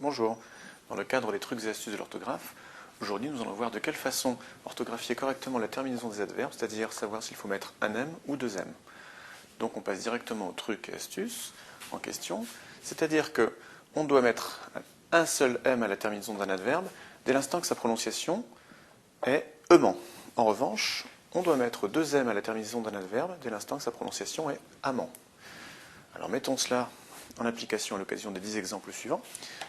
Bonjour, dans le cadre des trucs et astuces de l'orthographe, aujourd'hui nous allons voir de quelle façon orthographier correctement la terminaison des adverbes, c'est-à-dire savoir s'il faut mettre un M ou deux M. Donc on passe directement aux trucs et astuces en question, c'est-à-dire que on doit mettre un seul M à la terminaison d'un adverbe dès l'instant que sa prononciation est aimant. En revanche, on doit mettre deux M à la terminaison d'un adverbe dès l'instant que sa prononciation est amant. Alors mettons cela en application à l'occasion des 10 exemples suivants.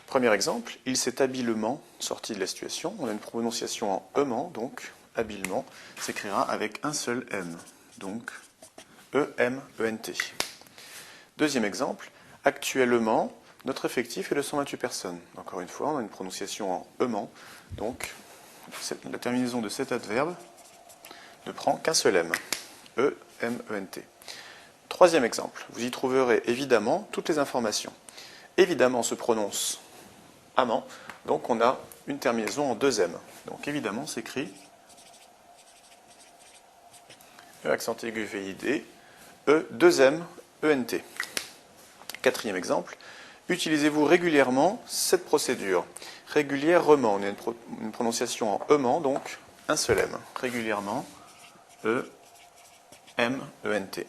Premier exemple, il s'est habilement sorti de la situation. On a une prononciation en aimant, donc habilement s'écrira avec un seul M, donc E-M-E-N-T. Deuxième exemple, actuellement, notre effectif est de 128 personnes. Encore une fois, on a une prononciation en aimant, donc la terminaison de cet adverbe ne prend qu'un seul M, E-M-E-N-T. Troisième exemple, vous y trouverez évidemment toutes les informations. Évidemment se prononce amant, donc on a une terminaison en deux M. Donc évidemment s'écrit E accent aigu VID, E 2M ENT. Quatrième exemple, utilisez-vous régulièrement cette procédure. Régulièrement, on a une prononciation en aimant, donc un seul M. Régulièrement, E M ENT.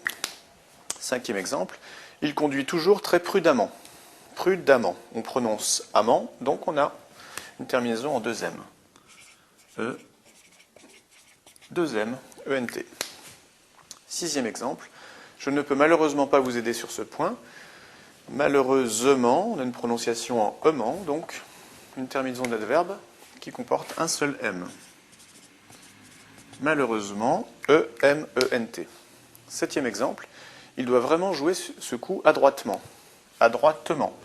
Cinquième exemple, il conduit toujours très prudemment. Prudemment, on prononce amant, donc on a une terminaison en deux M. E, 2M, ENT. Sixième exemple, je ne peux malheureusement pas vous aider sur ce point. Malheureusement, on a une prononciation en aimant, donc une terminaison d'adverbe qui comporte un seul M. Malheureusement, E, M, E-N-T. Septième exemple, il doit vraiment jouer ce coup adroitement. Adroitement.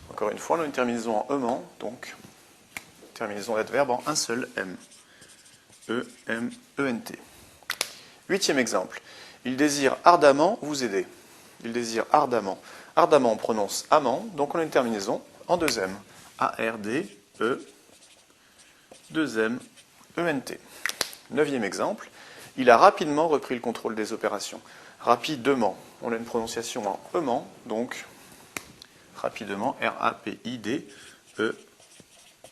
Encore une fois, on a une terminaison en aimant, donc terminaison d'adverbe en un seul M. E, M, E-N-T. Huitième exemple. Il désire ardemment vous aider. Il désire ardemment. Ardemment, on prononce amant, donc on a une terminaison en deux M. A-R-D, E, 2 M, E-N-T. Neuvième exemple. Il a rapidement repris le contrôle des opérations. Rapidement, on a une prononciation en aimant, donc rapidement, R-A-P-I-D, E,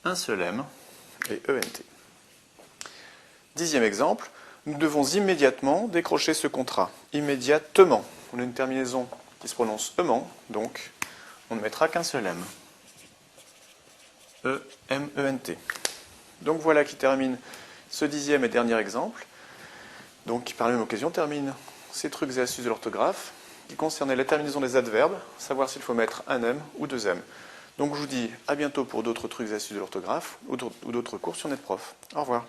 un seul M et E-N-T. Dixième exemple, nous devons immédiatement décrocher ce contrat. Immédiatement, on a une terminaison qui se prononce aimant, donc on ne mettra qu'un seul M. E-M-E-N-T. Donc voilà qui termine ce dixième et dernier exemple. Donc qui par la même occasion termine ces trucs et astuces de l'orthographe qui concernaient la terminaison des adverbes, savoir s'il faut mettre un M ou deux M. Donc je vous dis à bientôt pour d'autres trucs et astuces de l'orthographe ou d'autres cours sur NetProf. Au revoir.